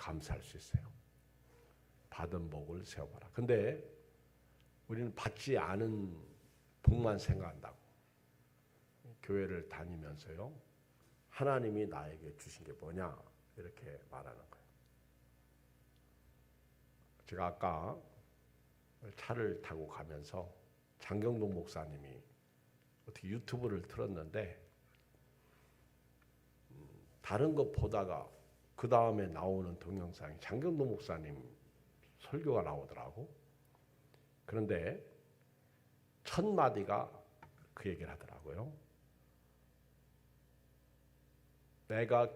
감사할 수 있어요. 받은 복을 세워봐라. 근데 우리는 받지 않은 복만 생각한다고. 교회를 다니면서요. 하나님이 나에게 주신 게 뭐냐 이렇게 말하는 거예요. 제가 아까 차를 타고 가면서 장경동 목사님이 어떻게 유튜브를 틀었는데 다른 거 보다가 그 다음에 나오는 동영상이 장경동 목사님 설교가 나오더라고. 그런데 첫 마디가 그 얘기를 하더라고요. 내가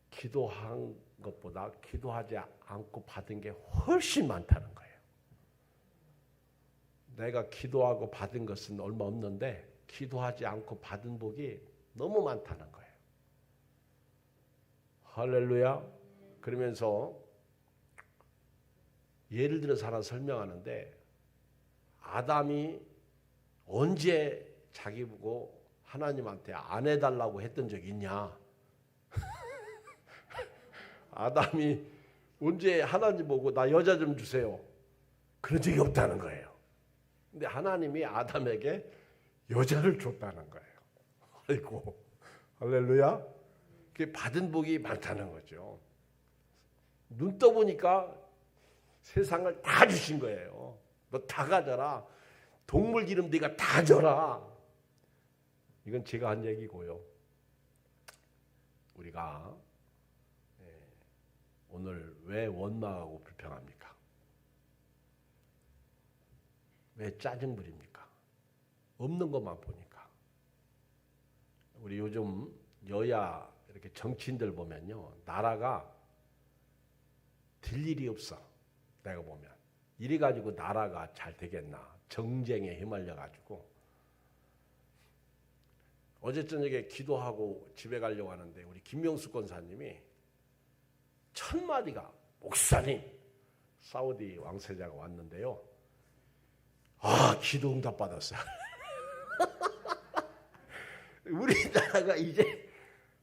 기도한 것보다 기도하지 않고 받은 게 훨씬 많다는 거예요. 내가 기도하고 받은 것은 얼마 없는데 기도하지 않고 받은 복이 너무 많다는 거예요. 할렐루야. 그러면서 예를 들어서 하나 설명하는데 아담이 언제 자기 보고 하나님한테 안 해달라고 했던 적이 있냐? 아담이 언제 하나님 보고 나 여자 좀 주세요. 그런 적이 없다는 거예요. 근데 하나님이 아담에게 여자를 줬다는 거예요. 아이고, 할렐루야. 그게 받은 복이 많다는 거죠. 눈 떠보니까 세상을 다 주신 거예요. 너 다 가져라. 동물 기름 네가 다 줘라. 이건 제가 한 얘기고요. 우리가 오늘 왜 원망하고 불평합니까? 왜 짜증 부립니까? 없는 것만 보니까. 우리 요즘 여야 이렇게 정치인들 보면요. 나라가 될 일이 없어. 내가 보면. 이래 가지고 나라가 잘 되겠나. 정쟁에 휘말려 가지고. 어제 저녁에 기도하고 집에 가려고 하는데 우리 김명수 권사님이 첫 마디가 목사님 사우디 왕세자가 왔는데요. 아 기도 응답 받았어요. 우리나라가 이제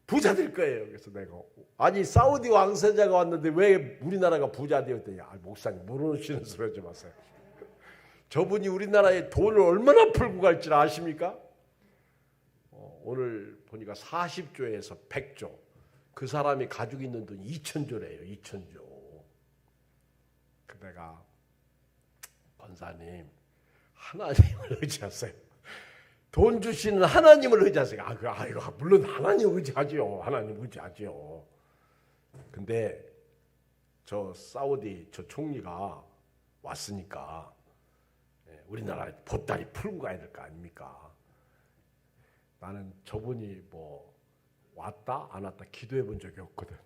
부자 될 거예요. 그래서 내가 아니 사우디 왕세자가 왔는데 왜 우리나라가 부자 되었더니 아 목사님 모르시는 소리 하지 마세요. 저분이 우리나라에 돈을 얼마나 풀고 갈지 아십니까? 오늘 보니까 40조에서 100조. 그 사람이 가지고 있는 돈이 2,000조래요. 2,000조. 그 내가 권사님 하나님을 의지하세요. 돈 주시는 하나님을 의지하세요. 이거 물론 하나님 의지하지요. 하나님 의지하지요. 근데 저 사우디 저 총리가 왔으니까 우리나라에 보따리 풀고 가야 될 거 아닙니까? 나는 저분이 뭐 왔다 안 왔다 기도해 본 적이 없거든.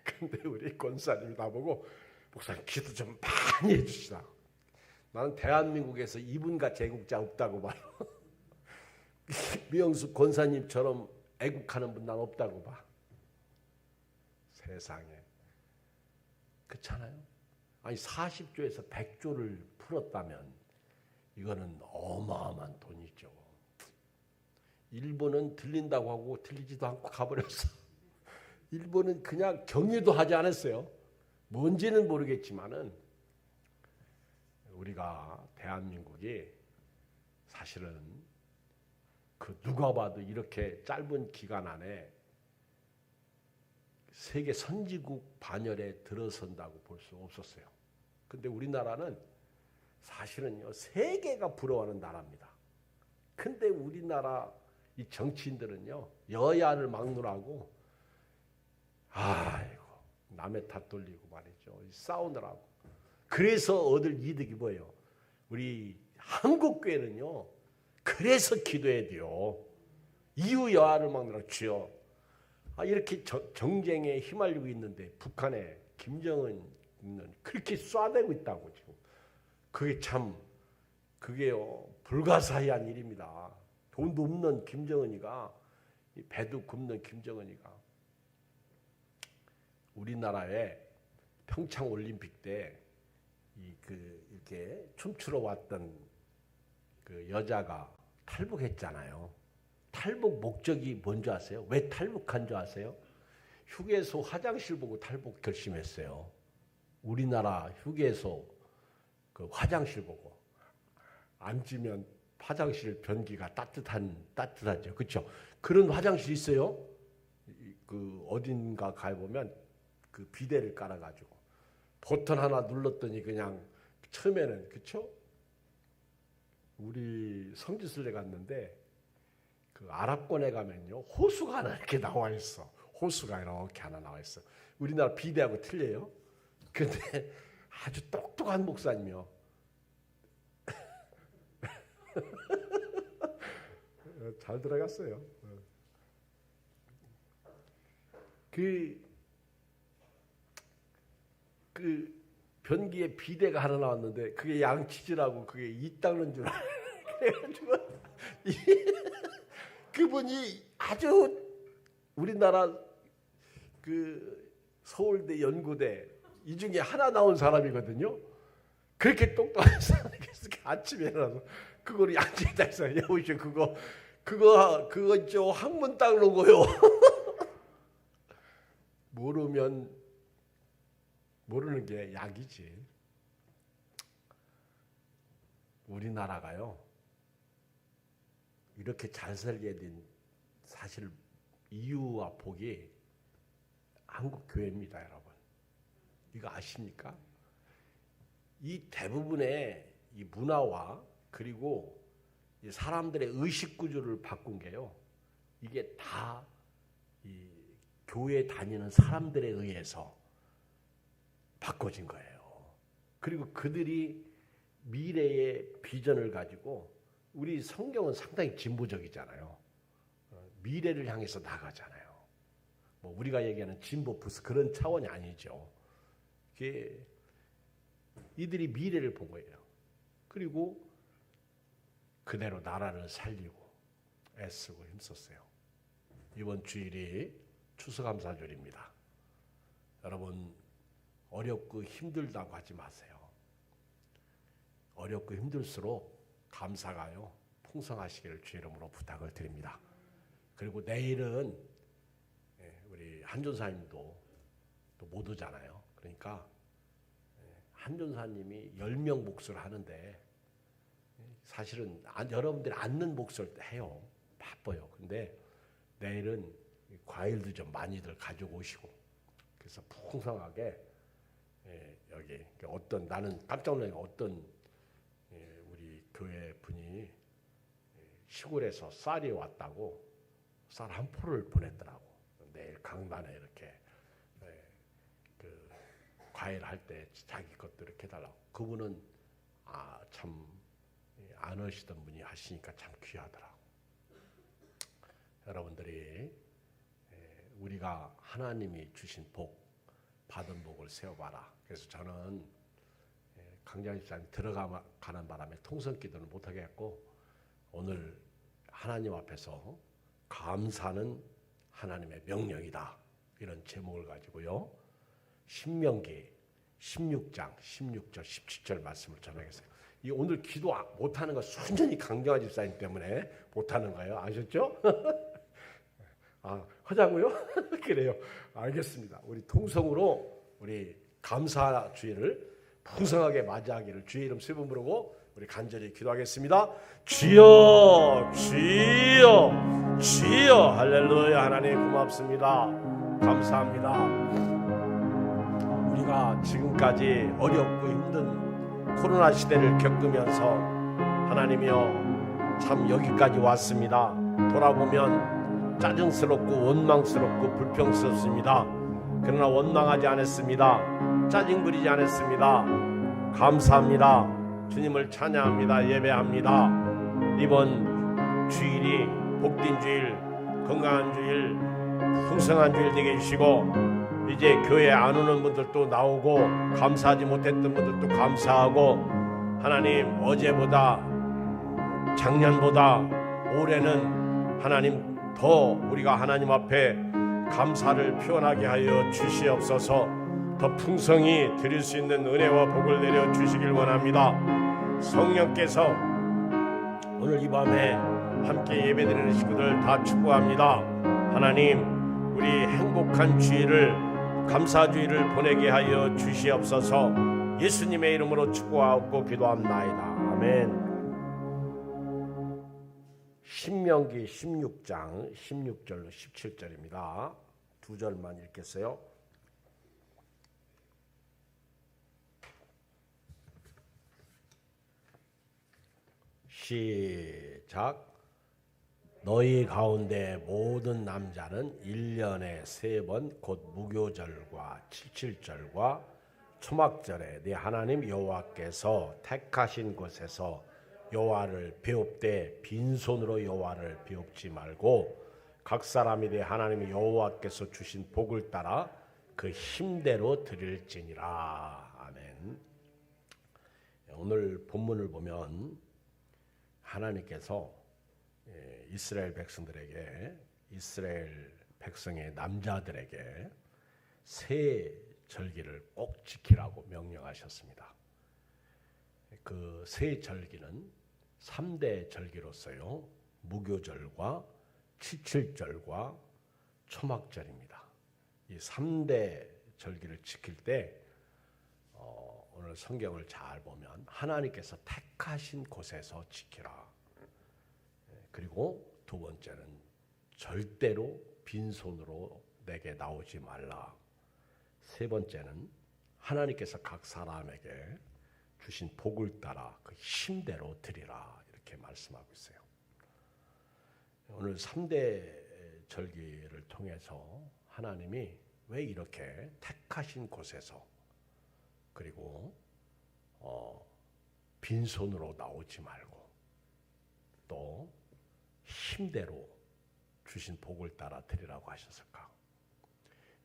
근데 우리 권사님이 나보고 목사님 기도 좀 많이 해주시다. 나는 대한민국에서 이분과 애국자 없다고 봐요. 미영수 권사님처럼 애국하는 분 난 없다고 봐. 세상에. 그렇잖아요. 아니 40조에서 100조를 풀었다면 이거는 어마어마한 돈이죠. 일본은 들린다고 하고 들리지도 않고 가버렸어. 일본은 그냥 경유도 하지 않았어요. 뭔지는 모르겠지만은 우리가 대한민국이 사실은 그 누가 봐도 이렇게 짧은 기간 안에 세계 선진국 반열에 들어선다고 볼 수 없었어요. 근데 우리나라는 사실은요 세계가 부러워하는 나라입니다. 근데 우리나라 이 정치인들은요 여야를 막론하고 아이고 남의 탓 돌리고 말이죠. 싸우느라고. 그래서 얻을 이득이 뭐예요? 우리 한국교회는요 그래서 기도해야 돼요. 이유 여하를 막느라고 주여 이렇게 정쟁에 휘말리고 있는데 북한에 김정은은 그렇게 쏴대고 있다고 지금. 그게 참 그게요 불가사의한 일입니다. 돈도 없는 김정은이가 배도 굽는 김정은이가 우리나라에 평창 올림픽 때 이렇게 춤추러 왔던 그 여자가 탈북했잖아요. 탈북 목적이 뭔지 아세요? 왜 탈북한 줄 아세요? 휴게소 화장실 보고 탈북 결심했어요. 우리나라 휴게소 그 화장실 보고 앉으면 화장실 변기가 따뜻하죠, 그렇죠? 그런 화장실 있어요. 그 어딘가 가해 보면 그 비데를 깔아가지고 버튼 하나 눌렀더니 그냥 처음에는 그렇죠? 우리 성지순례 갔는데 그 아랍권에 가면요 호수가 하나 이렇게 나와 있어. 호수가 이렇게 하나 나와 있어. 우리나라 비데하고 틀려요. 근데 아주 똑똑한 목사님이요. 잘 들어갔어요. 그 변기에 비데가 하나 나왔는데 그게 양치질하고 그게 이 닦는 줄 알아요. 그래가지고 그분이 아주 우리나라 그 서울대 연구대 이 중에 하나 나온 사람이거든요. 그렇게 똑똑한 사람이 아침에 일어나서 그거를 양치에다 해서 여보시오 그거 있죠 항문 닦는 거요. 모르는 게 약이지. 우리나라가요 이렇게 잘 살게 된 사실 이유와 복이 한국 교회입니다, 여러분. 이거 아십니까? 이 대부분의 이 문화와 그리고 이 사람들의 의식 구조를 바꾼 게요. 이게 다 이 교회 다니는 사람들에 의해서 바꿔진 거예요. 그리고 그들이 미래의 비전을 가지고 우리 성경은 상당히 진보적이잖아요. 미래를 향해서 나가잖아요. 뭐 우리가 얘기하는 진보 부스 그런 차원이 아니죠. 이들이 미래를 본 거예요. 그리고 그대로 나라를 살리고 애쓰고 힘썼어요. 이번 주일이 추수감사절입니다. 여러분 어렵고 힘들다고 하지 마세요. 어렵고 힘들수록 감사가요 풍성하시기를 주의 이름으로 부탁을 드립니다. 그리고 내일은 우리 한전사님도 또 못 오잖아요. 그러니까 한전사님이 10명 목소를 하는데 사실은 여러분들이 앉는 목소를 해요. 바빠요. 근데 내일은 과일도 좀 많이들 가지고 오시고 그래서 풍성하게 여기 어떤 나는 깜짝 놀란 어떤 우리 교회 분이 시골에서 쌀이 왔다고 쌀 한 포를 보냈더라고. 내일 강단에 이렇게 그 과일 할 때 자기 것도 이렇게 해달라고. 그분은 참 안 오시던 분이 하시니까 참 귀하더라고. 여러분들이 우리가 하나님이 주신 복 받은 복을 세워봐라. 그래서 저는 강장 집사님 들어가는 바람에 통성기도는 못하게 했고 오늘 하나님 앞에서 감사는 하나님의 명령이다. 이런 제목을 가지고요. 신명기 16장 16절 17절 말씀을 전하겠어요. 이 오늘 기도 못하는 거 순전히 강정아 집사님 때문에 못하는 거예요. 아셨죠? 하자고요? 그래요. 알겠습니다. 우리 통성으로 우리 감사 주일을 풍성하게 맞이하기를 주의 이름 세 번 부르고 우리 간절히 기도하겠습니다. 주여 주여 주여 할렐루야. 하나님 고맙습니다. 감사합니다. 우리가 지금까지 어렵고 힘든 코로나 시대를 겪으면서 하나님이여 참 여기까지 왔습니다. 돌아보면 짜증스럽고 원망스럽고 불평스럽습니다. 그러나 원망하지 않았습니다. 짜증 부리지 않았습니다. 감사합니다. 주님을 찬양합니다. 예배합니다. 이번 주일이 복된 주일, 건강한 주일, 풍성한 주일 되게 해주시고 이제 교회 안 오는 분들도 나오고 감사하지 못했던 분들도 감사하고 하나님 어제보다 작년보다 올해는 하나님 더 우리가 하나님 앞에 감사를 표현하게 하여 주시옵소서. 더 풍성히 드릴 수 있는 은혜와 복을 내려 주시길 원합니다. 성령께서 오늘 이 밤에 함께 예배드리는 식구들 다 축복합니다. 하나님 우리 행복한 주일을, 감사주일을 보내게 하여 주시옵소서. 예수님의 이름으로 축복하고 기도합나이다. 아멘. 신명기 16장 16절로 17절입니다. 두 절만 읽겠어요. 시작. 너희 가운데 모든 남자는 1년에 3번 곧 무교절과 칠칠절과 초막절에 네 하나님 여호와께서 택하신 곳에서 여호와를 배웁되 빈손으로 여호와를 배웁지 말고 각 사람이 네 하나님 여호와께서 주신 복을 따라 그 힘대로 드릴지니라. 아멘. 오늘 본문을 보면 하나님께서 이스라엘 백성들에게, 이스라엘 백성의 남자들에게 세 절기를 꼭 지키라고 명령하셨습니다. 그 세 절기는 3대 절기로서요, 무교절과 칠칠절과 초막절입니다. 이 3대 절기를 지킬 때 오늘 성경을 잘 보면 하나님께서 택하신 곳에서 지키라. 그리고 두 번째는 절대로 빈손으로 내게 나오지 말라. 세 번째는 하나님께서 각 사람에게 주신 복을 따라 그 힘대로 드리라. 이렇게 말씀하고 있어요. 오늘 3대 절기를 통해서 하나님이 왜 이렇게 택하신 곳에서, 그리고 빈손으로 나오지 말고 또 힘대로 주신 복을 따라 드리라고 하셨을까?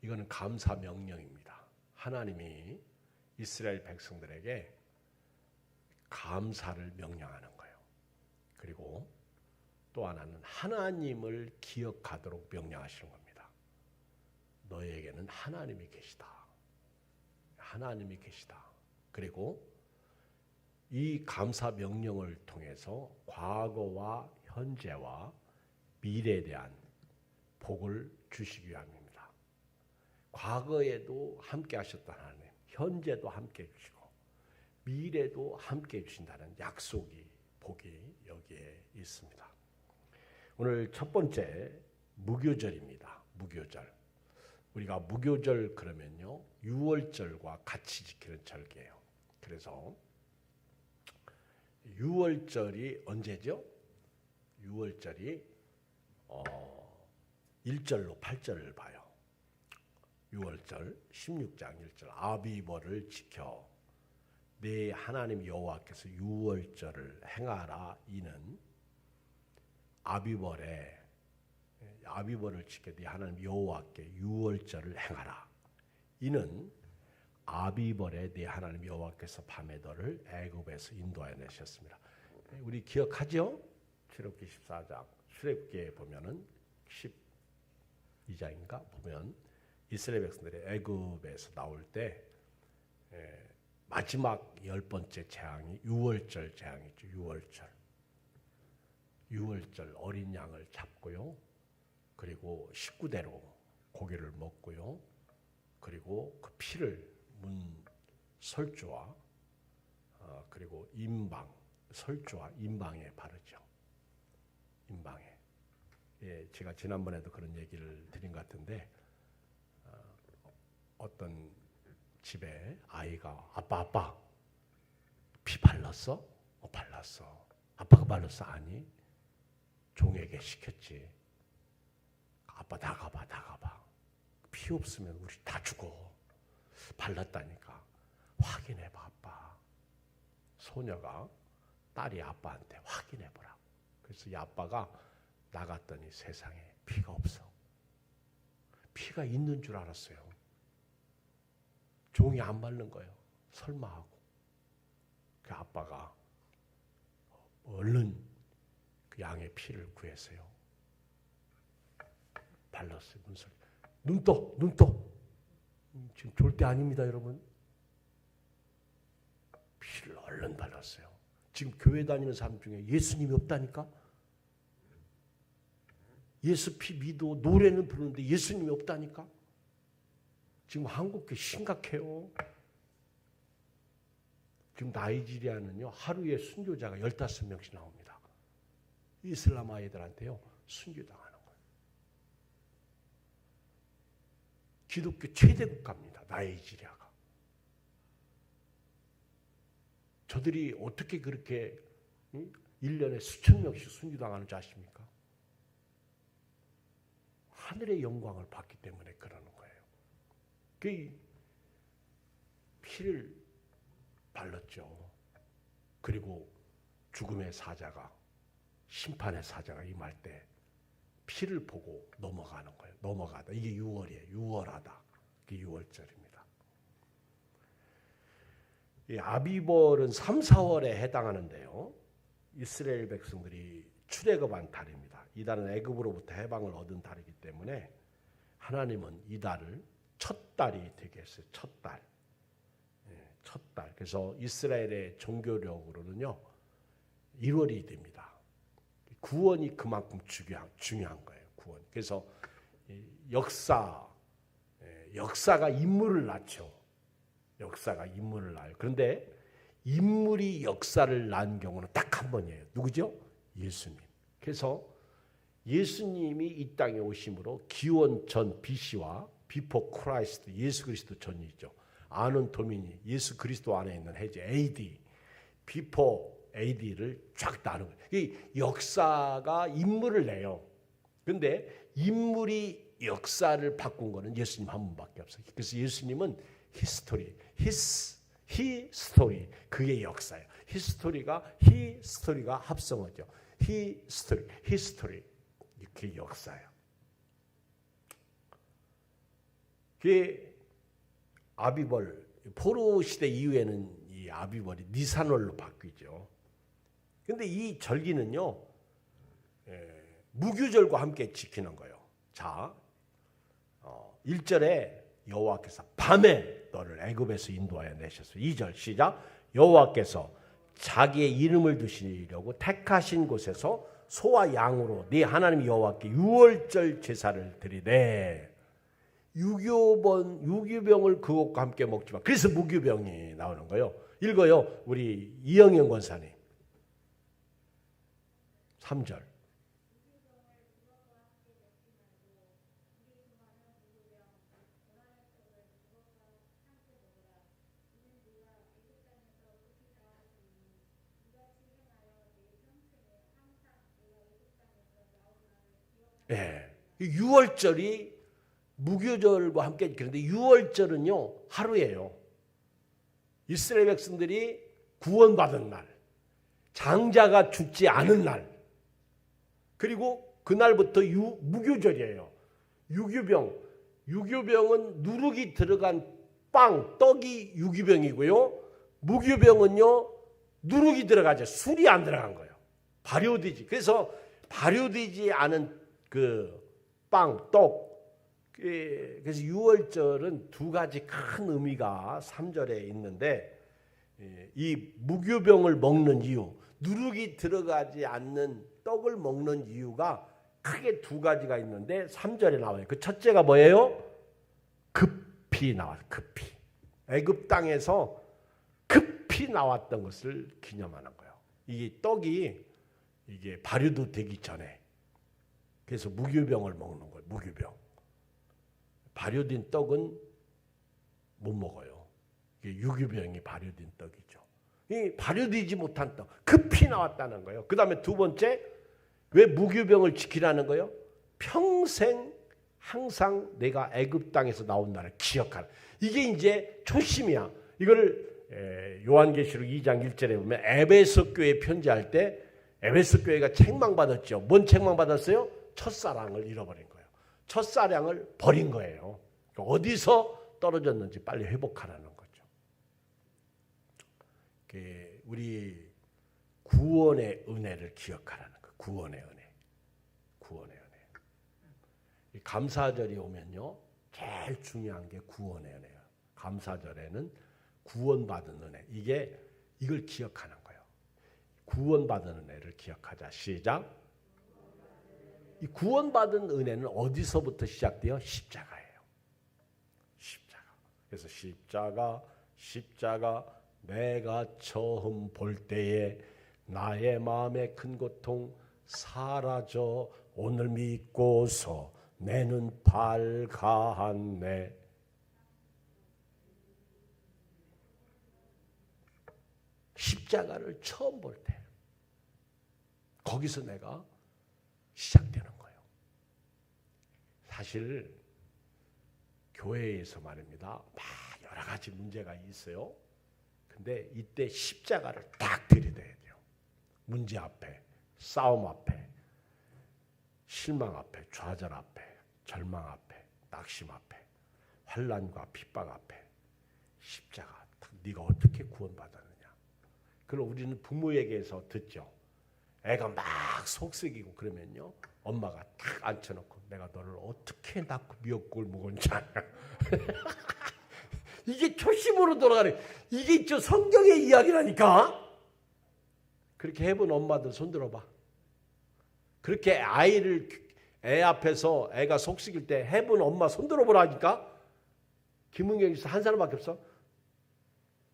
이거는 감사 명령입니다. 하나님이 이스라엘 백성들에게 감사를 명령하는 거예요. 그리고 또 하나는 하나님을 기억하도록 명령하시는 겁니다. 너희에게는 하나님이 계시다. 하나님이 계시다. 그리고 이 감사 명령을 통해서 과거와 현재와 미래에 대한 복을 주시기 위함입니다. 과거에도 함께 하셨던 하나님, 현재도 함께 해주시고 미래도 함께 해주신다는 약속이, 복이 여기에 있습니다. 오늘 첫 번째 무교절입니다. 무교절. 우리가 무교절 그러면요, 유월절과 같이 지키는 절기예요. 그래서 유월절이 언제죠? 유월절이 1절로 8절을 봐요. 유월절 16장 1절 아비벌을 지켜 네 하나님 여호와께서 유월절을 행하라. 이는 아비벌을 지켜 네 하나님 여호와께 유월절을 행하라. 이는 아비벌에 네 하나님 여호와께서 밤에 너를 애굽에서 인도하여 내셨습니다. 우리 기억하죠? 출애굽기 14장. 출애굽기에 보면은 12장인가 보면 이스라엘 백성들이 애굽에서 나올 때 마지막 10번째 재앙이 유월절 재앙이죠. 유월절 어린 양을 잡고요. 그리고 식구대로 고기를 먹고요. 그리고 그 피를 문 설주와 그리고 임방, 설주와 임방에 바르죠. 임방에. 예, 제가 지난번에도 그런 얘기를 드린 것 같은데 어떤 집에 아이가 아빠 피 발랐어? 발랐어. 아빠가 발랐어? 아니. 종에게 시켰지. 아빠 나가봐. 피 없으면 우리 다 죽어. 발랐다니까. 확인해봐 아빠. 소녀가 딸이 아빠한테 확인해보라고. 그래서 이 아빠가 나갔더니 세상에 피가 없어. 피가 있는 줄 알았어요. 종이 안 바른 거예요. 설마 하고. 그 아빠가 얼른 그 양의 피를 구했어요. 발랐어요. 눈 떠. 지금 졸 때 아닙니다, 여러분. 피를 얼른 발랐어요. 지금 교회 다니는 사람 중에 예수님이 없다니까? 예수 피 믿어 노래는 부르는데 예수님이 없다니까. 지금 한국교 심각해요. 지금 나이지리아는요 하루에 순교자가 15명씩 나옵니다. 이슬람 아이들한테요 순교당하는 거예요. 기독교 최대 국가입니다. 나이지리아가. 저들이 어떻게 그렇게 1년에 수천 명씩 순교당하는지 아십니까? 하늘의 영광을 받기 때문에 그러는 거예요. 그 피를 발랐죠. 그리고 죽음의 사자가 심판의 사자가 임할 때 피를 보고 넘어가는 거예요. 넘어가다. 이게 6월이에요. 6월하다. 그게 6월절입니다. 이 아비벌은 3, 4월에 해당하는데요. 이스라엘 백성들이 출애굽한 달입니다. 이 달은 애굽으로부터 해방을 얻은 달이기 때문에 하나님은 이 달을 첫 달이 되게 했어요. 첫 달. 첫 달. 그래서 이스라엘의 종교력으로는요. 1월이 됩니다. 구원이 그만큼 중요한 거예요. 구원. 그래서 역사가 인물을 낳죠. 역사가 인물을 낳아요. 그런데 인물이 역사를 낳은 경우는 딱 한 번이에요. 누구죠? 예수님. 그래서 예수님이 이 땅에 오심으로 기원 전 BC와 비포 크라이스트 예수 그리스도 전이죠. 아는 도미니 예수 그리스도 안에 있는 해제 AD 비포 AD를 쫙 나누는 거예요. 이 역사가 인물을 내요. 그런데 인물이 역사를 바꾼 거는 예수님 한 분밖에 없어요. 그래서 예수님은 히스토리, 히스토리 그게 역사예요. 히스토리가 합성어죠. 히스토리 그게 역사예요. 그게 아비벌 포로 시대 이후에는 이 아비벌이 니산월로 바뀌죠. 그런데 이 절기는요 무교절과 함께 지키는 거예요. 자, 1절에 여호와께서 밤에 너를 애굽에서 인도하여 내셨어요. 2절 시작. 여호와께서 자기의 이름을 두시려고 택하신 곳에서 소와 양으로 네 하나님 여호와께 유월절 제사를 드리되 유교병을 그것과 함께 먹지마. 그래서 무교병이 나오는 거예요. 읽어요. 우리 이영현 권사님. 3절. 예. 6월절이 무교절과 함께 그런데 6월절은요 하루예요. 이스라엘 백성들이 구원받은 날, 장자가 죽지 않은 날, 그리고 그날부터 무교절이에요. 유교병은 누룩이 들어간 빵, 떡이 유교병이고요. 무교병은요 누룩이 들어가죠. 술이 안 들어간 거예요. 발효되지. 그래서 발효되지 않은 그 빵, 떡. 그래서 6월절은 두 가지 큰 의미가 3절에 있는데 이 무교병을 먹는 이유, 누룩이 들어가지 않는 떡을 먹는 이유가 크게 두 가지가 있는데 3절에 나와요. 그 첫째가 뭐예요? 급히 나와요. 급히. 애굽 땅에서 급히 나왔던 것을 기념하는 거예요. 이 떡이 이게 발효도 되기 전에. 그래서 무교병을 먹는 거예요. 무교병. 발효된 떡은 못 먹어요. 이게 유교병이 발효된 떡이죠. 이 발효되지 못한 떡, 급히 나왔다는 거예요. 그 다음에 두 번째, 왜 무교병을 지키라는 거예요? 평생 항상 내가 애굽 땅에서 나온 나를 기억하라. 이게 이제 초심이야. 이거를 요한계시록 2장 1절에 보면 에베소 교회 편지할 때 에베소 교회가 책망받았죠. 뭔 책망받았어요? 첫사랑을 잃어버린 거예요. 첫사랑을 버린 거예요. 어디서 떨어졌는지 빨리 회복하라는 거죠. 우리 구원의 은혜를 기억하라는 거예요. 구원의 은혜. 구원의 은혜. 감사절이 오면요. 제일 중요한 게 구원의 은혜예요. 감사절에는 구원받은 은혜. 이걸 기억하는 거예요. 구원받은 은혜를 기억하자. 시작. 이 구원받은 은혜는 어디서부터 시작돼요? 십자가예요. 십자가. 그래서 십자가 내가 처음 볼 때에 나의 마음의 큰 고통 사라져 오늘 믿고서 내 눈 밝았네. 십자가를 처음 볼 때 거기서 내가 시작되는 거예요. 사실 교회에서 말입니다. 막 여러 가지 문제가 있어요. 근데 이때 십자가를 딱 들이대야 돼요. 문제 앞에, 싸움 앞에, 실망 앞에, 좌절 앞에, 절망 앞에, 낙심 앞에, 환난과 핍박 앞에 십자가 딱 네가 어떻게 구원받았느냐. 그럼 우리는 부모에게서 듣죠. 애가 막 속썩이고 그러면요. 엄마가 딱 앉혀놓고 내가 너를 어떻게 낳고 미역국을 먹었는지 아냐. 이게 초심으로 돌아가는 이게 저 성경의 이야기라니까. 그렇게 해본 엄마들 손 들어봐. 그렇게 애 앞에서 애가 속썩일 때 해본 엄마 손 들어보라니까. 김은경 씨한 사람밖에 없어.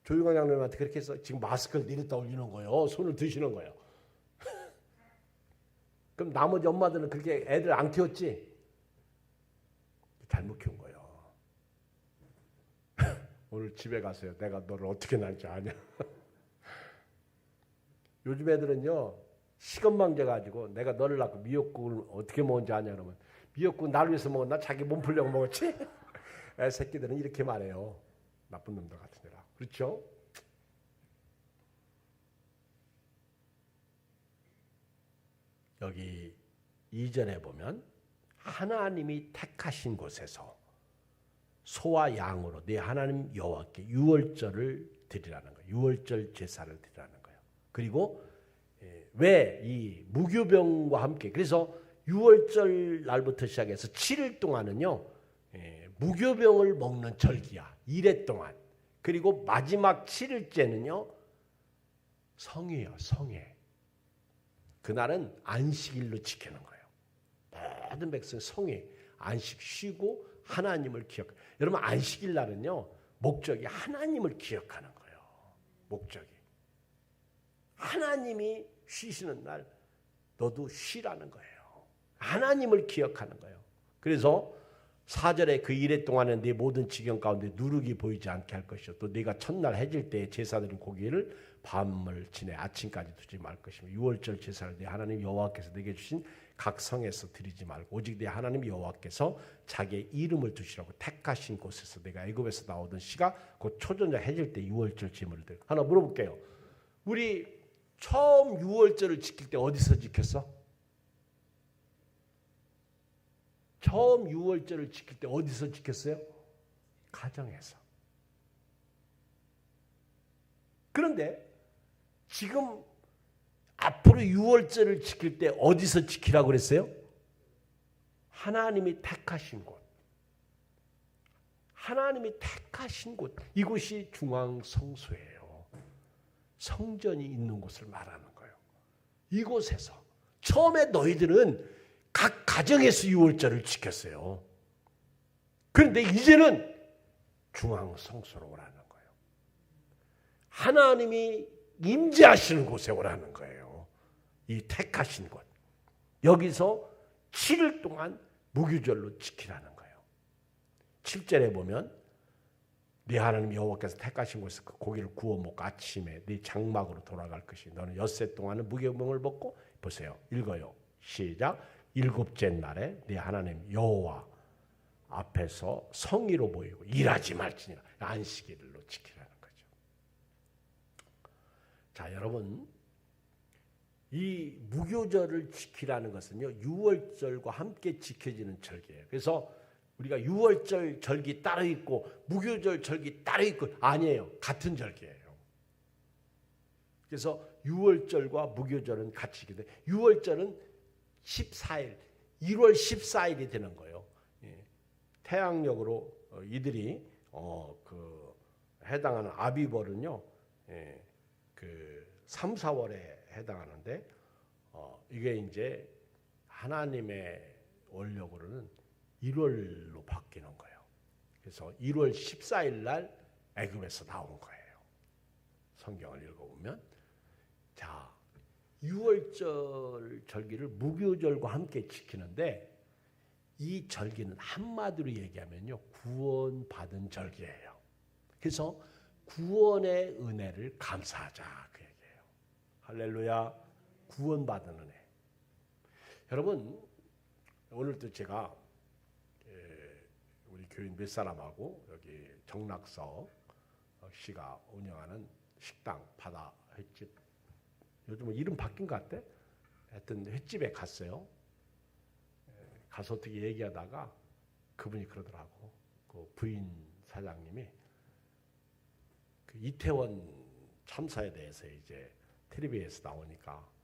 조용한 장로님한테 그렇게 해서 지금 마스크를 내렸다 올리는 거예요. 손을 드시는 거예요. 그럼 나머지 엄마들은 그렇게 애들 안 키웠지? 잘못 키운 거예요. 오늘 집에 가세요. 내가 너를 어떻게 낳을지 아냐? 요즘 애들은요. 시건망제 가지고 내가 너를 낳고 미역국을 어떻게 먹은지 아냐 그러면 미역국 날 위해서 먹었나? 자기 몸 풀려고 먹었지? 애 새끼들은 이렇게 말해요. 나쁜 놈들 같은 데라. 그렇죠? 여기 2절에 보면 하나님이 택하신 곳에서 소와 양으로 네 하나님 여호와께 유월절을 드리라는 거예요. 유월절 제사를 드리라는 거예요. 그리고 왜 이 무교병과 함께 그래서 유월절 날부터 시작해서 7일 동안은요. 무교병을 먹는 절기야. 1회 동안. 그리고 마지막 7일째는요. 성회요. 성회. 그날은 안식일로 지키는 거예요. 모든 백성 성회. 안식 쉬고 하나님을 기억. 여러분 안식일 날은요. 목적이 하나님을 기억하는 거예요. 목적이. 하나님이 쉬시는 날 너도 쉬라는 거예요. 하나님을 기억하는 거예요. 그래서 4절에 그 일해 동안에 네 모든 지경 가운데 누룩이 보이지 않게 할 것이요. 또 네가 첫날 해질 때에 제사드린 고기를 밤을 지내 아침까지 두지 말 것이며 유월절 제사를 네 하나님 여호와께서 네게 주신 각 성에서 드리지 말고 오직 네 하나님 여호와께서 자기의 이름을 두시라고 택하신 곳에서 내가 애굽에서 나오던 시가 곧 초전자 해질 때 유월절 제물을 드려. 하나 물어볼게요. 우리 처음 유월절을 지킬 때 어디서 지켰어? 처음 유월절을 지킬 때 어디서 지켰어요? 가정에서. 그런데 지금 앞으로 유월절을 지킬 때 어디서 지키라고 그랬어요? 하나님이 택하신 곳. 하나님이 택하신 곳. 이곳이 중앙성소예요. 성전이 있는 곳을 말하는 거예요. 이곳에서. 처음에 너희들은 각 가정에서 유월절을 지켰어요. 그런데 이제는 중앙성소로 오라는 거예요. 하나님이 임재하시는 곳에 오라는 거예요. 이 택하신 곳. 여기서 7일 동안 무교절로 지키라는 거예요. 7절에 보면 네 하나님 여호와께서 택하신 곳에서 그 고기를 구워 먹고 아침에 네 장막으로 돌아갈 것이 너는 엿새 동안은 무교병을 먹고 보세요. 읽어요. 시작. 7째 날에 네 하나님 여호와 앞에서 성의로 보이고 일하지 말지니라. 안식일로 지키라는 거죠. 자, 여러분 이 무교절을 지키라는 것은요. 유월절과 함께 지켜지는 절기예요. 그래서 우리가 유월절 절기 따로 있고 무교절 절기 따로 있고 아니에요. 같은 절기예요. 그래서 유월절과 무교절은 같이 있게 돼. 유월절은 14일, 1월 14일이 되는 거예요. 태양력으로 이들이 해당하는 아비벌은요, 그 3, 4월에 해당하는데 이게 이제 하나님의 원력으로는 1월로 바뀌는 거예요. 그래서 1월 14일 날 애굽에서 나온 거예요. 성경을 읽어보면. 자, 6월절 절기를 무교절과 함께 지키는데 이 절기는 한마디로 얘기하면요, 구원받은 절기예요. 그래서 구원의 은혜를 감사하자 그 얘기예요. 할렐루야. 구원받은 은혜. 여러분, 오늘도 제가 우리 교인 몇 사람하고 여기 정락서 씨가 운영하는 식당 바다 횟집, 요즘은 이름 바뀐 것 같아. 하여튼 횟집에 갔어요. 가서 어떻게 얘기하다가 그분이 그러더라고. 그 부인 사장님이 그 이태원 참사에 대해서 이제 텔레비에서 나오니까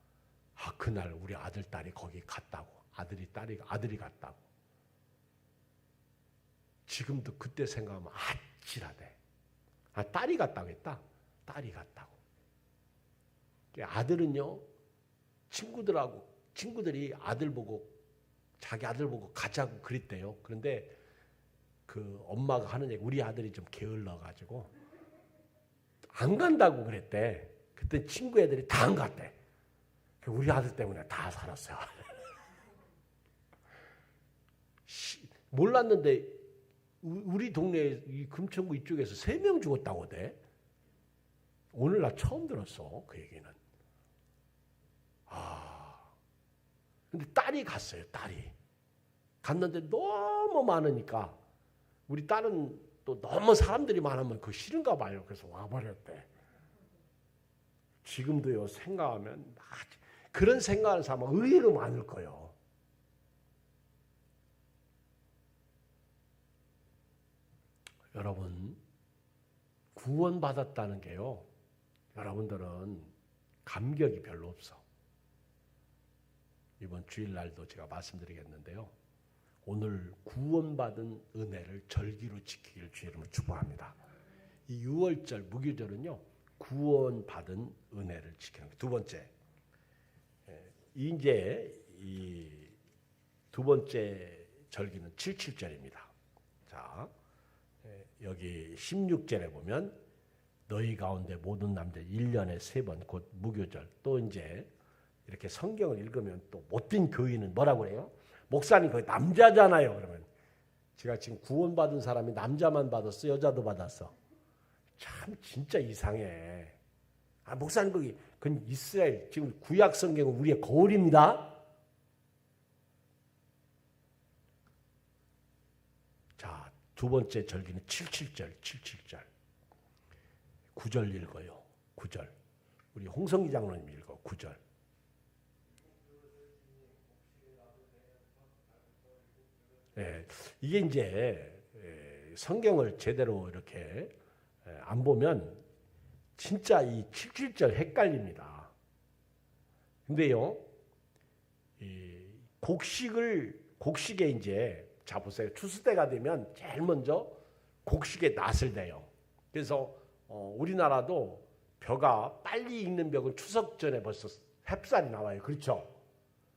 그날 우리 아들 딸이 거기 갔다고. 아들이 갔다고. 지금도 그때 생각하면 아찔하대. 딸이 갔다고 했다. 딸이 갔다고. 아들은요, 친구들이 자기 아들 보고 가자고 그랬대요. 그런데 그 엄마가 하는 얘기, 우리 아들이 좀 게을러가지고 안 간다고 그랬대. 그때 친구 애들이 다 안 갔대. 우리 아들 때문에 다 살았어요. 몰랐는데 우리 동네 이 금천구 이쪽에서 3명 죽었다고 돼. 오늘 나 처음 들었어, 그 얘기는. 근데 딸이 갔어요, 딸이. 갔는데 너무 많으니까 우리 딸은 또 너무 사람들이 많으면 그거 싫은가 봐요. 그래서 와버렸대. 지금도요, 생각하면 그런 생각하는 사람은 의외로 많을 거예요. 여러분, 구원받았다는 게요, 여러분들은 감격이 별로 없어. 이번 주일날도 제가 말씀드리겠는데요, 오늘 구원받은 은혜를 절기로 지키길 주의 이름으로 축복합니다. 이 6월절 무교절은요, 구원받은 은혜를 지키는 거예요. 두 번째, 이제 이 두 번째 절기는 77절입니다. 자, 여기 16절에 보면 너희 가운데 모든 남자 1년에 3번 곧 무교절. 또 이제 이렇게 성경을 읽으면 또 못된 교인은 뭐라고 그래요? 목사님 거기 남자잖아요. 그러면 제가 지금 구원받은 사람이 남자만 받았어, 여자도 받았어? 참 진짜 이상해. 목사님 거기 그건 이스라엘, 지금 구약 성경은 우리의 거울입니다. 자, 두 번째 절기는 77절. 9절 읽어요. 9절. 우리 홍성기 장로님 읽어. 9절. 예, 이게 이제 성경을 제대로 이렇게 안 보면 진짜 이 77절 헷갈립니다. 근데요, 이 곡식에 이제, 자 보세요. 추수 때가 되면 제일 먼저 곡식에 낫을 내요. 그래서 우리나라도 벼가 빨리 익는 벼는 추석 전에 벌써 햅쌀이 나와요. 그렇죠?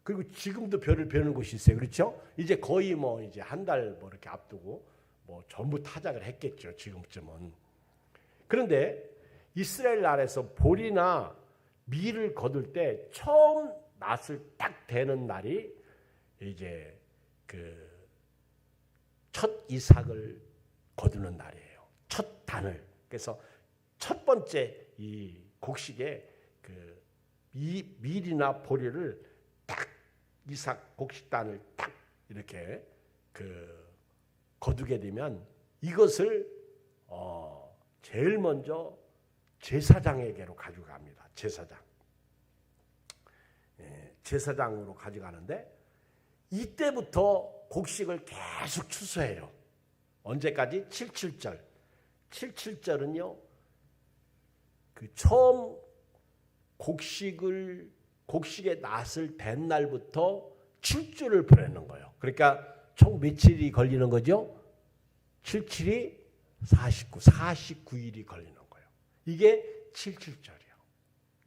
그리고 지금도 벼를 베는 곳이 있어요. 그렇죠? 이제 거의 뭐 이제 한 달 뭐 이렇게 앞두고 뭐 전부 타작을 했겠죠. 지금쯤은. 그런데 이스라엘 나라에서 보리나 밀을 거둘 때 처음 낫을 딱 대는 날이 이제 그 첫 이삭을 거두는 날이에요. 첫 단을. 그래서 첫 번째 이 곡식에 그 밀이나 보리를 딱 이삭 곡식단을 딱 이렇게 그 거두게 되면 이것을 제일 먼저 제사장에게로 가져갑니다. 제사장. 제사장으로 가져가는데 이때부터 곡식을 계속 추수해요. 언제까지? 77절. 77절은요. 그 처음 곡식의 낫을 댄 날부터 7주를 보내는 거예요. 그러니까 총 며칠이 걸리는 거죠? 77이 49일이 걸리는 거예요. 이게 77절이에요.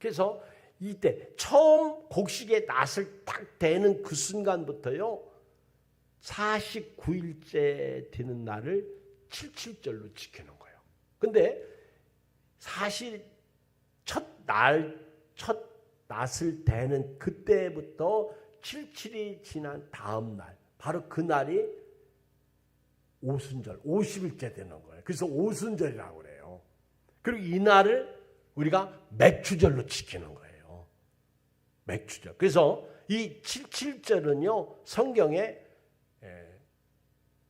그래서 이때 처음 곡식의 낫을 딱 대는 그 순간부터요 49일째 되는 날을 칠칠절로 지키는 거예요. 근데 사실 첫 낫을 대는 그때부터 77이 지난 다음 날 바로 그 날이 오순절 50일째 되는 거예요. 그래서 오순절이라고 그래요. 그리고 이 날을 우리가 맥추절로 지키는 거예요. 맥추절. 그래서 이 77절은요 성경에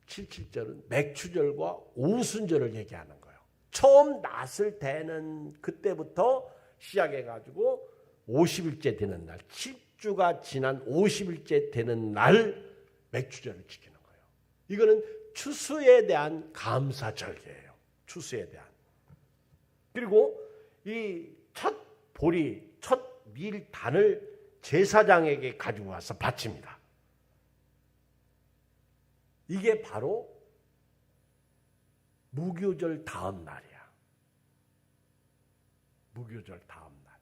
77절은 맥추절과 오순절을 얘기하는 거예요. 처음 낫을 대는 그때부터 시작해가지고 50일째 되는 날, 7주가 지난 50일째 되는 날 맥추절을 지키는 거예요. 이거는 추수에 대한 감사절기예요. 추수에 대한. 그리고 이 첫 보리, 첫 밀단을 제사장에게 가지고 와서 바칩니다. 이게 바로 무교절 다음 날이야. 무교절 다음 날.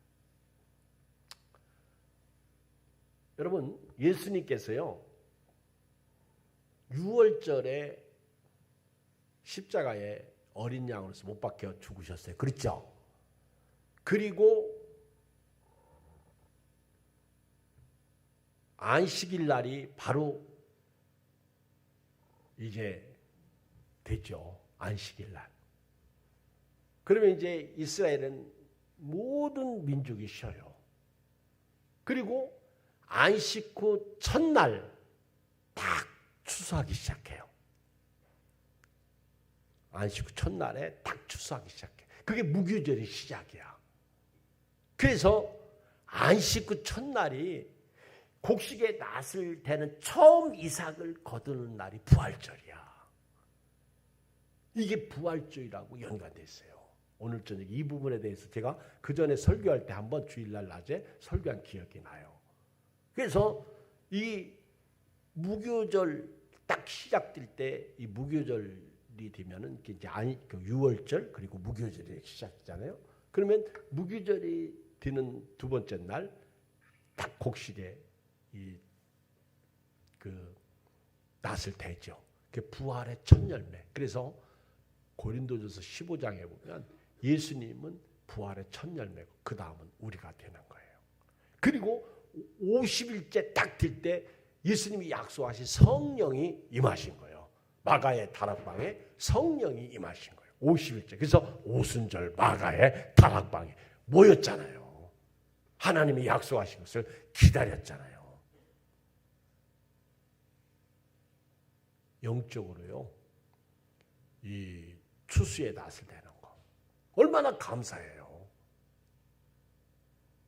여러분, 예수님께서요, 6월절에 십자가에 어린 양으로서 못 박혀 죽으셨어요. 그렇죠? 그리고 안식일 날이 바로 이제 되죠. 안식일 날. 그러면 이제 이스라엘은 모든 민족이 쉬어요. 그리고 안식 후 첫날 딱 추수하기 시작해요. 안식 후 첫날에 딱 추수하기 시작해. 그게 무교절의 시작이야. 그래서 안식 후 첫날이 곡식의 낫을 대는 처음 이삭을 거두는 날이 부활절이야. 이게 부활절이라고 연관되어 있어요. 오늘 저녁 이 부분에 대해서 제가 그 전에 설교할 때 한번 주일날 낮에 설교한 기억이 나요. 그래서 이 무교절 딱 시작될 때 이 무교절이 되면은 이제 그 6월절 그리고 무교절이 시작이잖아요. 그러면 무교절이 되는 두 번째 날 딱 곡식에 그 낫을 대죠. 그 부활의 첫 열매. 그래서 고린도전서 15장에 보면 예수님은 부활의 첫 열매고 그 다음은 우리가 되는 거예요. 그리고 50일째 딱 될 때 예수님이 약속하신 성령이 임하신 거예요. 마가의 다락방에 성령이 임하신 거예요. 50일째. 그래서 오순절 마가의 다락방에 모였잖아요. 하나님이 약속하신 것을 기다렸잖아요. 영적으로요. 이 추수의 낫을 대는 거. 얼마나 감사해요.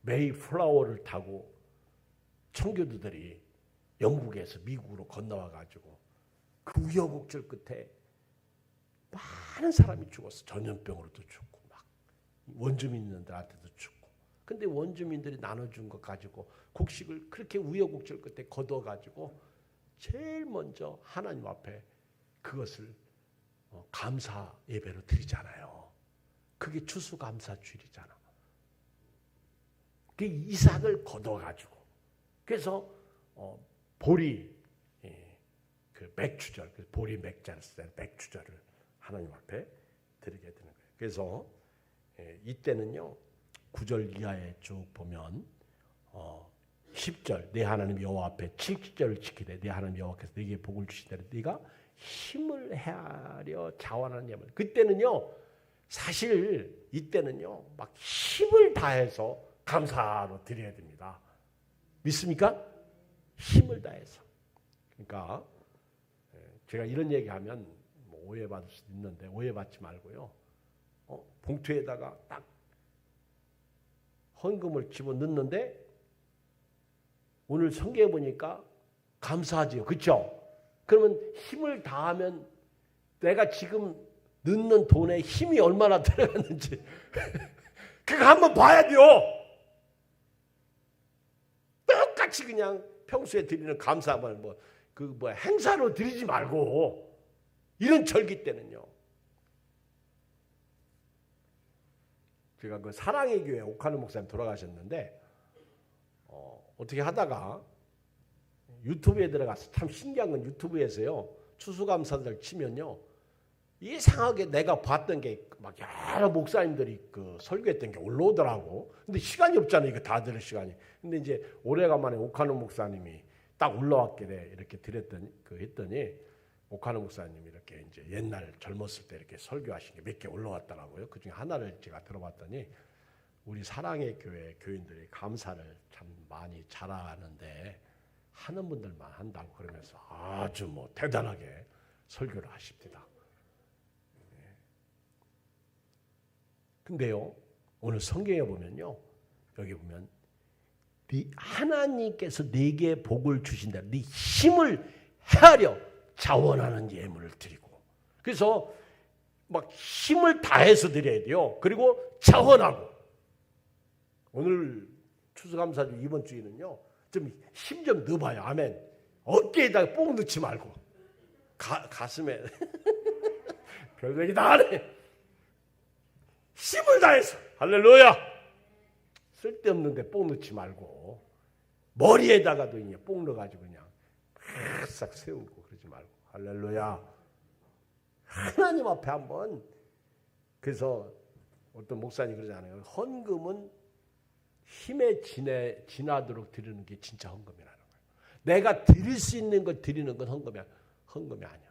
메이플라워를 타고 청교도들이 영국에서 미국으로 건너와 가지고 그 우여곡절 끝에 많은 사람이 죽었어. 전염병으로도 죽고 막 원주민들한테도 죽고. 근데 원주민들이 나눠준 것 가지고 곡식을 그렇게 우여곡절 끝에 거둬 가지고 제일 먼저 하나님 앞에 그것을 감사 예배로 드리잖아요. 그게 추수감사주일이잖아. 그 이삭을 거둬가지고 그래서 보리 그 맥추절, 그 보리 맥자를 쓰는 맥추절을 하나님 앞에 드리게 되는 거예요. 그래서 이때는요 9절 이하에 쭉 보면 10절 내 하나님 여호와 앞에 7절을 지키되 내 하나님 여호와께서 네게 복을 주시되 네가 힘을 헤아려 자원하는 예물. 그때는요 사실 이때는요 막 힘을 다해서 감사로 드려야 됩니다. 믿습니까? 힘을 다해서. 그러니까 제가 이런 얘기하면 뭐 오해받을 수도 있는데 오해받지 말고요. 봉투에다가 딱 헌금을 집어넣는데 오늘 성경에 보니까 감사하지요. 그렇죠? 그러면 힘을 다하면 내가 지금 넣는 돈에 힘이 얼마나 들어갔는지 그거 한번 봐야 돼요. 똑같이 그냥 평소에 드리는 감사만 행사로 드리지 말고 이런 절기 때는요. 제가 그 사랑의 교회 옥하는 목사님 돌아가셨는데 어떻게 하다가 유튜브에 들어가서 참 신기한 건 유튜브에서요. 추수감사절 치면요. 이상하게 내가 봤던 게 막 여러 목사님들이 그 설교했던 게 올라오더라고. 근데 시간이 없잖아요. 이거 다 들을 시간이. 근데 이제 오래간만에 오카노 목사님이 딱 올라왔길래 이렇게 했더니 오카노 목사님이 이렇게 이제 옛날 젊었을 때 이렇게 설교하신 게 몇 개 올라왔더라고요. 그 중에 하나를 제가 들어봤더니 우리 사랑의 교회 교인들이 감사를 참 많이 잘하는데 하는 분들만 한다고 그러면서 아주 뭐 대단하게 설교를 하십니다. 근데요, 오늘 성경에 보면요, 여기 보면 네 하나님께서 네게 복을 주신다. 네 힘을 헤아려 자원하는 예물을 드리고. 그래서 막 힘을 다해서 드려야 돼요. 그리고 자원하고. 오늘 추수감사주 이번 주에는요, 좀 힘 좀 넣어봐요. 아멘. 어깨에다가 뽕 넣지 말고 가슴에 별거이 다 하네. 힘을 다해서 할렐루야. 쓸데없는데 뽕 넣지 말고 머리에다가도 그냥 뽕 넣어가지고 그냥 싹 세우고 그러지 말고 할렐루야. 하나님 앞에 한번. 그래서 어떤 목사님 그러잖아요. 헌금은 힘에 지나도록 드리는 게 진짜 헌금이라는 거예요. 내가 드릴 수 있는 걸 드리는 건 헌금이 아니야.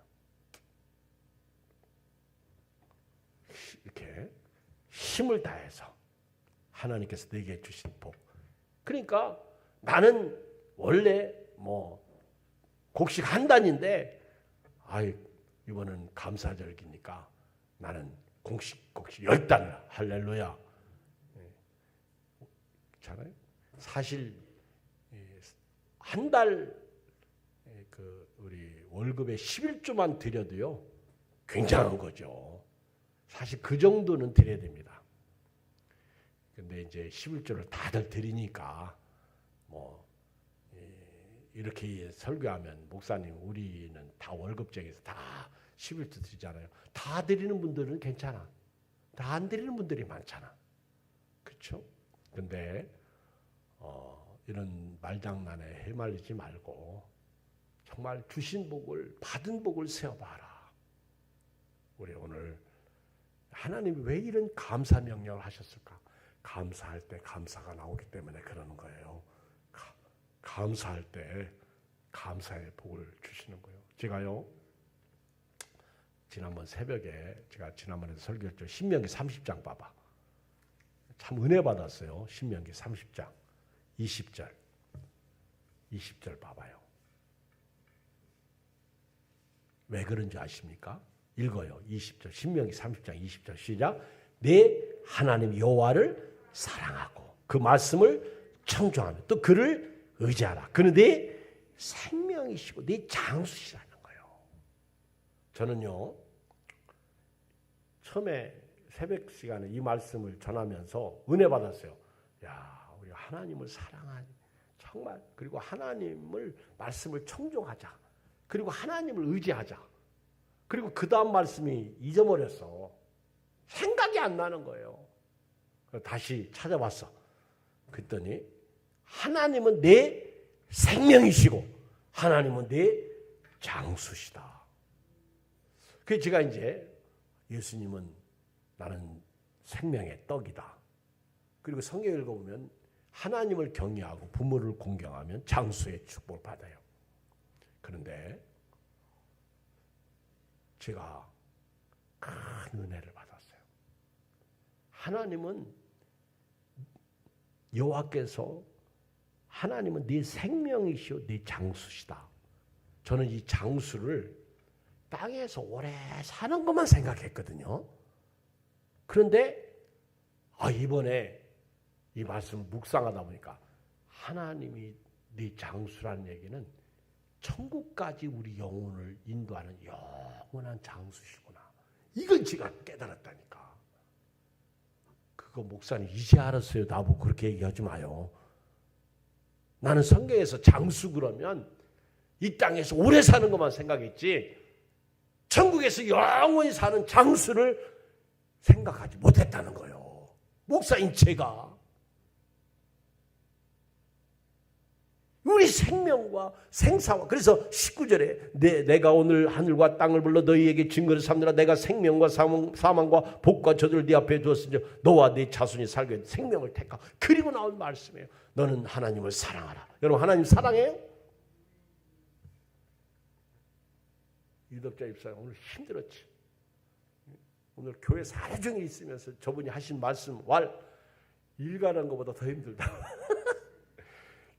이렇게 힘을 다해서 하나님께서 내게 주신 복. 그러니까 나는 원래 뭐 곡식 한 단인데 이번은 감사절기니까 나는 곡식 10단을 할렐루야. 잖아요. 사실 한 달 우리 월급의 11조만 드려도요 굉장한 거죠. 사실 그 정도는 드려야 됩니다. 근데 이제 11조를 다들 드리니까 뭐 이렇게 설교하면 목사님 우리는 다 월급쟁이에서 다 11조 드리잖아요. 다 드리는 분들은 괜찮아. 다 안 드리는 분들이 많잖아. 그렇죠? 근데 이런 말장난에 헤말리지 말고 정말 주신 복을 받은 복을 세어봐라. 우리 오늘 하나님이 왜 이런 감사 명령을 하셨을까? 감사할 때 감사가 나오기 때문에 그러는 거예요. 감사할 때 감사의 복을 주시는 거예요. 제가요 지난번 새벽에 제가 지난번에도 설교했죠. 신명기 30장 봐봐. 참 은혜 받았어요. 신명기 30장 20절 봐봐요. 왜 그런지 아십니까? 읽어요. 20절 신명기 30장 20절 시작. 내 하나님 여호와를 사랑하고 그 말씀을 청종하며 또 그를 의지하라. 그는 내 생명이시고 내 장수시라는 거예요. 저는요 처음에 새벽 시간에 이 말씀을 전하면서 은혜 받았어요. 야, 우리 하나님을 사랑하니 정말 그리고 하나님을 말씀을 청종하자. 그리고 하나님을 의지하자. 그리고 그 다음 말씀이 잊어버렸어. 생각이 안 나는 거예요. 다시 찾아봤어. 그랬더니 하나님은 내 생명이시고 하나님은 내 장수시다. 그래서 제가 이제 예수님은 나는 생명의 떡이다. 그리고 성경 읽어보면 하나님을 경외하고 부모를 공경하면 장수의 축복을 받아요. 그런데 제가 큰 은혜를 받았어요. 하나님은 여호와께서 하나님은 네 생명이시오 네 장수시다. 저는 이 장수를 땅에서 오래 사는 것만 생각했거든요. 그런데 이번에 이 말씀 묵상하다 보니까 하나님이 네 장수라는 얘기는 천국까지 우리 영혼을 인도하는 영원한 장수시구나. 이건 제가 깨달았다니까. 그거 목사님 이제 알았어요. 나보고 그렇게 얘기하지 마요. 나는 성경에서 장수 그러면 이 땅에서 오래 사는 것만 생각했지 천국에서 영원히 사는 장수를 생각하지 못했다는 거예요. 목사인 제가. 우리 생명과 생사와. 그래서 19절에 내가 오늘 하늘과 땅을 불러 너희에게 증거를 삼느라 내가 생명과 사망과 복과 저주를 네 앞에 두었으니 너와 네 자손이 살게 생명을 택하. 그리고 나온 말씀이에요. 너는 하나님을 사랑하라. 여러분 하나님 사랑해요? 유덕자 입사님 오늘 힘들었지. 오늘 교회에서 하루 종일 있으면서 저분이 하신 말씀 일가는 것보다 더 힘들다.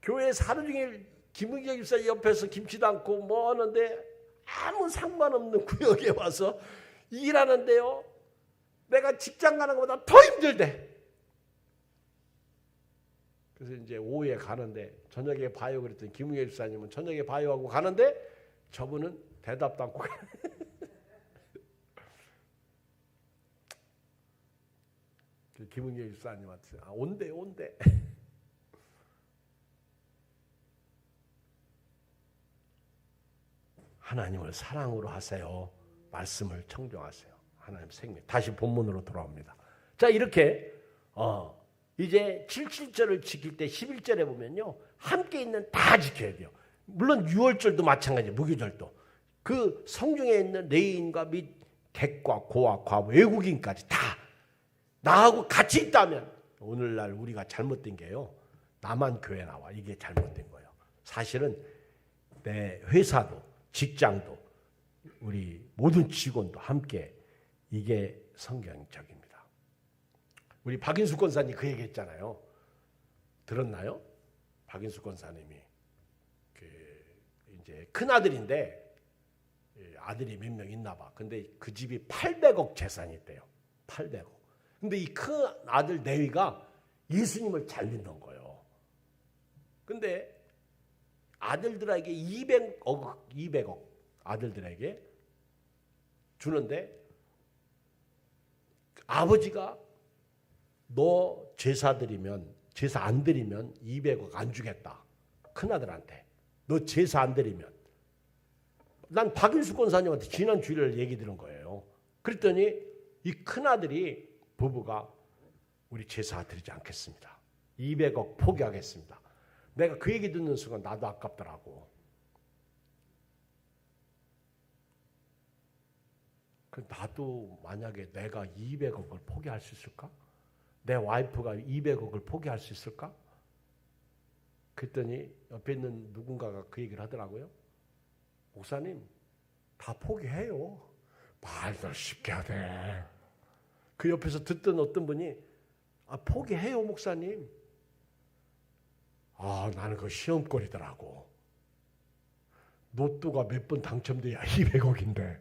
교회에서 하루 종일 김은경 집사 옆에서 김치도 않고 뭐 하는데 아무 상관없는 구역에 와서 일하는데요. 내가 직장 가는 것보다 더 힘들대. 그래서 이제 오후에 가는데 저녁에 봐요 그랬더니 김은경 집사님은 저녁에 봐요 하고 가는데 저분은 대답도 않고 김은경 집사님한테 온대. 하나님을 사랑으로 하세요. 말씀을 청종하세요. 하나님 생명. 다시 본문으로 돌아옵니다. 자 이렇게 이제 77절을 지킬 때 11절에 보면요. 함께 있는 다 지켜야 돼요. 물론 유월절도 마찬가지예요. 무교절도. 그 성중에 있는 레인과 및 객과 고와 과부 외국인까지 다 나하고 같이 있다면 오늘날 우리가 잘못된 게요. 나만 교회 나와. 이게 잘못된 거예요. 사실은 내 회사도 직장도 우리 모든 직원도 함께 이게 성경적입니다. 우리 박인숙 권사님 그 얘기했잖아요. 들었나요? 박인숙 권사님이 이제 큰 아들인데 아들이 몇 명 있나 봐. 근데 그 집이 800억 재산이 있대요. 800억. 근데 이 큰 아들 내위가 예수님을 잘 믿는 거예요. 근데 아들들에게 200억 아들들에게 주는데 아버지가 너 제사 안 드리면 200억 안 주겠다. 큰아들한테. 너 제사 안 드리면. 난 박인숙 권사님한테 지난 주일에 얘기 들은 거예요. 그랬더니 이 큰아들이 부부가 우리 제사 드리지 않겠습니다. 200억 포기하겠습니다. 내가 그 얘기 듣는 순간 나도 아깝더라고. 나도 만약에 내가 200억을 포기할 수 있을까? 내 와이프가 200억을 포기할 수 있을까? 그랬더니 옆에 있는 누군가가 그 얘기를 하더라고요. 목사님 다 포기해요. 말도 쉽게 하네. 그 옆에서 듣던 어떤 분이 포기해요 목사님. 나는 그 시험거리더라고. 로또가 몇 번 당첨돼야 200억인데.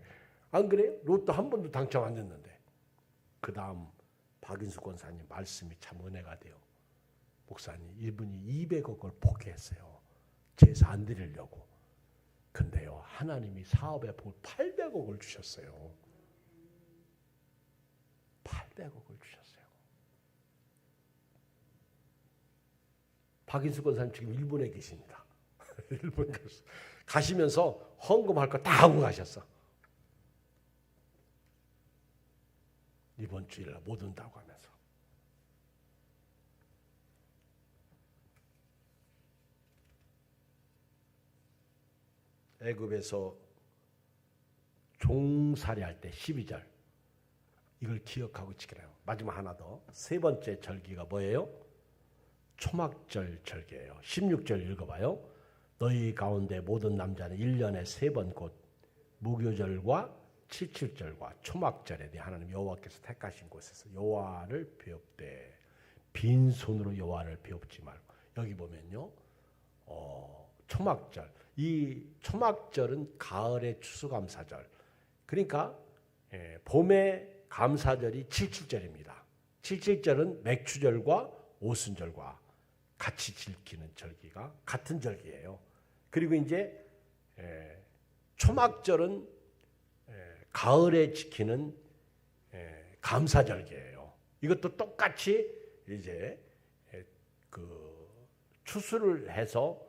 안 그래요? 로또 한 번도 당첨 안 됐는데. 그 다음 박인숙 권사님 말씀이 참 은혜가 돼요. 목사님 이분이 200억을 포기했어요. 제사 안 드리려고. 근데요 하나님이 사업에 800억을 주셨어요. 800억을 주셨어요. 박인숙 권사님 지금 일본에 계십니다. 일본 가시면서 헌금할 거 다 하고 가셨어. 이번 주일날 못 온다고 하면서. 애굽에서 종살이 할 때 12절 이걸 기억하고 지키라요. 마지막 하나 더. 세 번째 절기가 뭐예요? 초막절 절기예요. 16절 읽어봐요. 너희 가운데 모든 남자는 1년에 3번 곧 무교절과 77절과 초막절에 대해 하나님 여호와께서 택하신 곳에서 여호와를 배웁되 빈손으로 여호와를 배웁지 말고. 여기 보면요. 초막절. 이 초막절은 가을의 추수감사절. 그러니까 봄의 감사절이 77절입니다. 77절은 맥추절과 오순절과 같이 지키는 절기가 같은 절기예요. 그리고 이제 초막절은 가을에 지키는 감사절기예요. 이것도 똑같이 이제 그 추수를 해서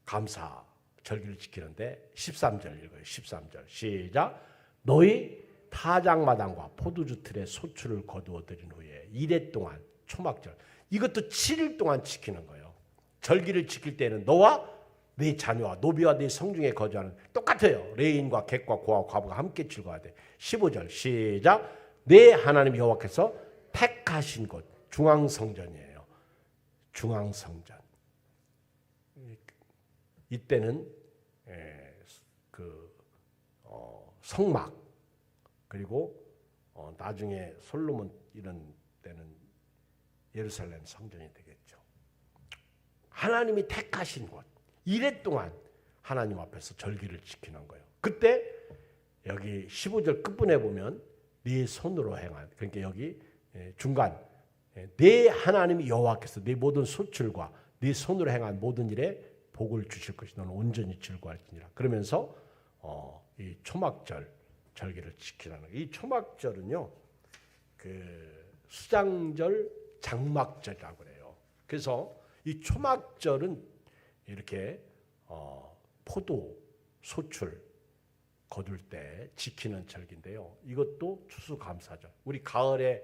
감사 절기를 지키는데 13절 읽어요. 13절 시작. 너희 타작마당과 포도주 틀에 소출을 거두어 들인 후에 이래 동안 초막절 이것도 7일 동안 지키는 거예요. 절기를 지킬 때는 너와 네 자녀와 노비와 네 성중에 거주하는 똑같아요. 레인과 객과 고와 과부가 함께 즐거워야 돼. 15절 시작. 네 하나님 여호와께서 택하신 곳 중앙성전이에요. 중앙성전. 이때는 성막 그리고 나중에 솔로몬 이런 때는 예루살렘 성전이 되겠죠. 하나님이 택하신 곳. 이래 동안 하나님 앞에서 절기를 지키는 거예요. 그때 여기 15절 끝부분에 보면 네 손으로 행한, 그러니까 여기 중간 네 하나님이 여호와께서 네 모든 소출과 네 손으로 행한 모든 일에 복을 주실 것이 너는 온전히 즐거워할지니라. 그러면서 이 초막절 절기를 지키라는 거예요. 이 초막절은요, 그 수장절, 장막절이라고 그래요. 그래서 이 초막절은 이렇게 포도 소출 거둘 때 지키는 절기인데요. 이것도 추수감사절. 우리 가을에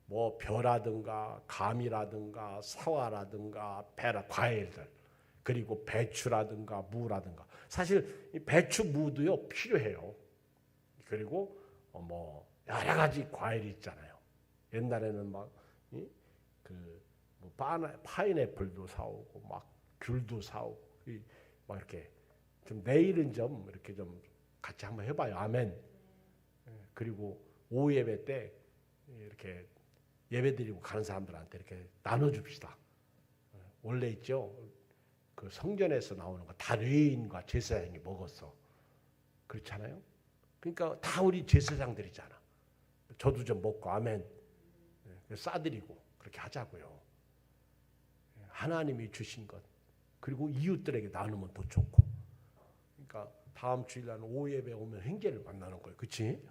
뭐 벼라든가 감이라든가 사과라든가 배라 과일들 그리고 배추라든가 무라든가 사실 이 배추 무도요 필요해요. 그리고 뭐 여러 가지 과일이 있잖아요. 옛날에는 막 뭐 파인애플도 사오고 막 귤도 사오고 막 이렇게 좀 내일은 좀 이렇게 좀 같이 한번 해봐요. 아멘. 그리고 오후 예배 때 이렇게 예배드리고 가는 사람들한테 이렇게 나눠줍시다. 원래 있죠. 그 성전에서 나오는 거 다 레인과 제사장이 먹었어. 그렇잖아요. 그러니까 다 우리 제사장들이잖아. 저도 좀 먹고 아멘. 싸드리고 그렇게 하자고요. 하나님이 주신 것 그리고 이웃들에게 나누면 더 좋고. 그러니까 다음 주일날 오후 예배 오면 형제를 만나는 거예요. 그렇지?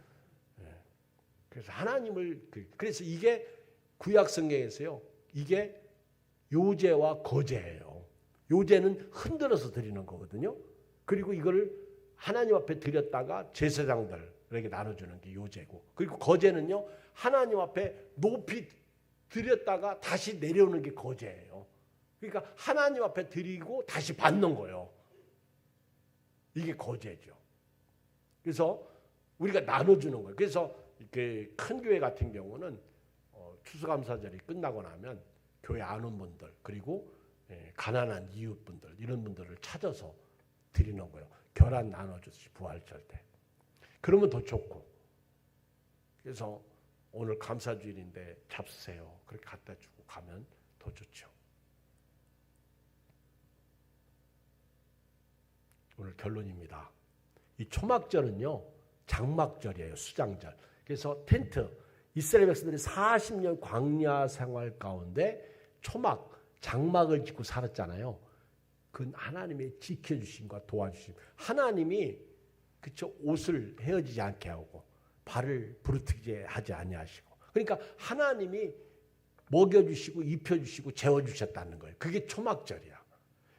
그래서 하나님을 그래서 이게 구약 성경에서요. 이게 요제와 거제예요. 요제는 흔들어서 드리는 거거든요. 그리고 이걸 하나님 앞에 드렸다가 제사장들에게 나눠주는 게 요제고, 그리고 거제는요 하나님 앞에 높이 드렸다가 다시 내려오는 게 거제예요. 그러니까 하나님 앞에 드리고 다시 받는 거예요. 이게 거제죠. 그래서 우리가 나눠주는 거예요. 그래서 이렇게 큰 교회 같은 경우는 추수감사절이 끝나고 나면 교회 안 온 분들 그리고 가난한 이웃분들 이런 분들을 찾아서 드리는 거예요. 결한 나눠주듯이 부활절 때. 그러면 더 좋고. 그래서 오늘 감사주일인데 잡수세요. 그렇게 갖다 주고 가면 더 좋죠. 오늘 결론입니다. 이 초막절은요 장막절이에요. 수장절. 그래서 텐트 이스라엘 백성들이 40년 광야 생활 가운데 초막 장막을 짓고 살았잖아요. 그건 하나님의 지켜주심과 도와주심. 하나님이 그쵸 옷을 헤어지지 않게 하고 발을 부르트게 하지 아니하시고. 그러니까 하나님이 먹여주시고 입혀주시고 재워주셨다는 거예요. 그게 초막절이야.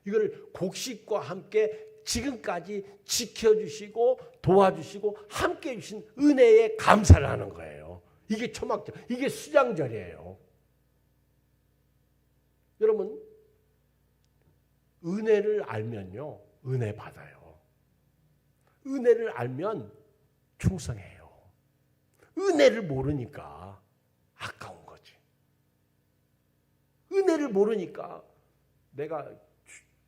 이걸 곡식과 함께 지금까지 지켜주시고 도와주시고 함께 해주신 은혜에 감사를 하는 거예요. 이게 초막절, 이게 수장절이에요. 여러분 은혜를 알면요 은혜 받아요. 은혜를 알면 충성해요. 은혜를 모르니까 아까운 거지. 은혜를 모르니까 내가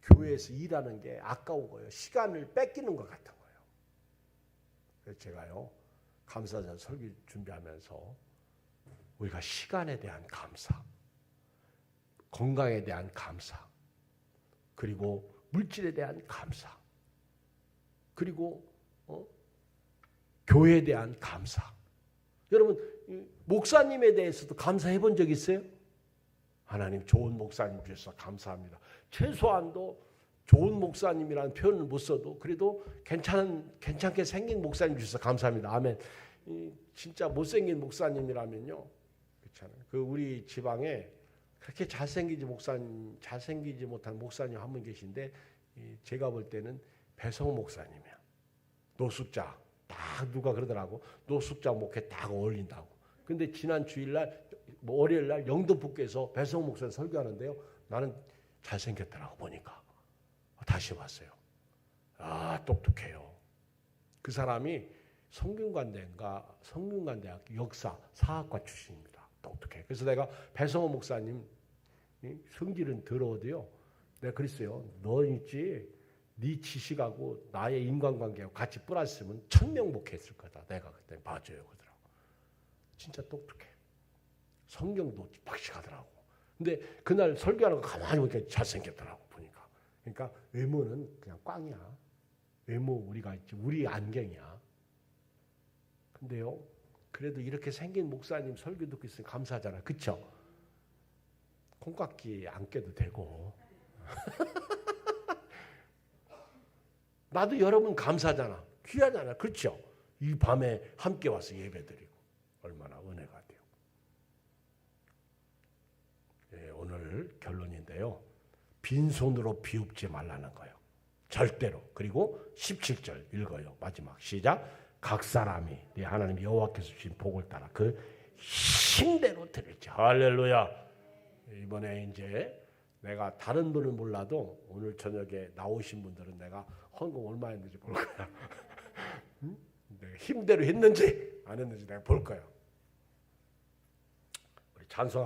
교회에서 일하는 게 아까운 거예요. 시간을 뺏기는 것 같은 거예요. 그래서 제가요 감사절 설교 준비하면서 우리가 시간에 대한 감사, 건강에 대한 감사, 그리고 물질에 대한 감사, 그리고 교회에 대한 감사. 여러분 목사님에 대해서도 감사해 본 적 있어요? 하나님 좋은 목사님 주셔서 감사합니다. 최소한도 좋은 목사님이라는 표현을 못 써도 그래도 괜찮게 생긴 목사님 주셔서 감사합니다. 아멘. 진짜 못생긴 목사님이라면요, 그렇잖아요. 그 우리 지방에 그렇게 잘생기지 못한 목사님 한 분 계신데 제가 볼 때는 배성호 목사님이야. 노숙자 딱 누가 그러더라고. 노숙자 목회 딱 어울린다고. 근데 지난 주일날 월요일날 영등포교에서 배성호 목사님 설교하는데요. 나는 잘생겼더라고 보니까. 다시 봤어요. 똑똑해요. 그 사람이 성균관대학 역사 사학과 출신입니다. 똑똑해. 그래서 내가 배성호 목사님 성질은 더러워도요. 내가 그랬어요. 너 있지? 네 지식하고 나의 인간관계하고 같이 플러스면 1000명 목회했을 거다. 내가 그때 봐줘요. 그러더라고. 진짜 똑똑해. 성경도 박식하더라고. 근데 그날 설교하는 거 가만히 보니까 잘생겼더라고 보니까. 그러니까 외모는 그냥 꽝이야. 외모 우리가 있지. 우리 안경이야. 근데요. 그래도 이렇게 생긴 목사님 설교 듣고 있으면 감사하잖아. 그쵸? 콩깍지 안 껴도 되고. 나도 여러분 감사하잖아. 귀하잖아. 그렇죠? 이 밤에 함께 와서 예배드리고 얼마나 은혜가 돼요. 예, 오늘 결론인데요. 빈손으로 비웃지 말라는 거예요. 절대로. 그리고 17절 읽어요. 마지막 시작. 각 사람이 네 하나님 여호와께서 주신 복을 따라 그 힘대로 드릴지. 할렐루야. 이번에 이제 내가 다른 분은 몰라도 오늘 저녁에 나오신 분들은 내가 헌금 얼마 했는지 볼 거야. 응? 내가 힘대로 했는지 안 했는지 내가 볼 거야. 우리 찬송.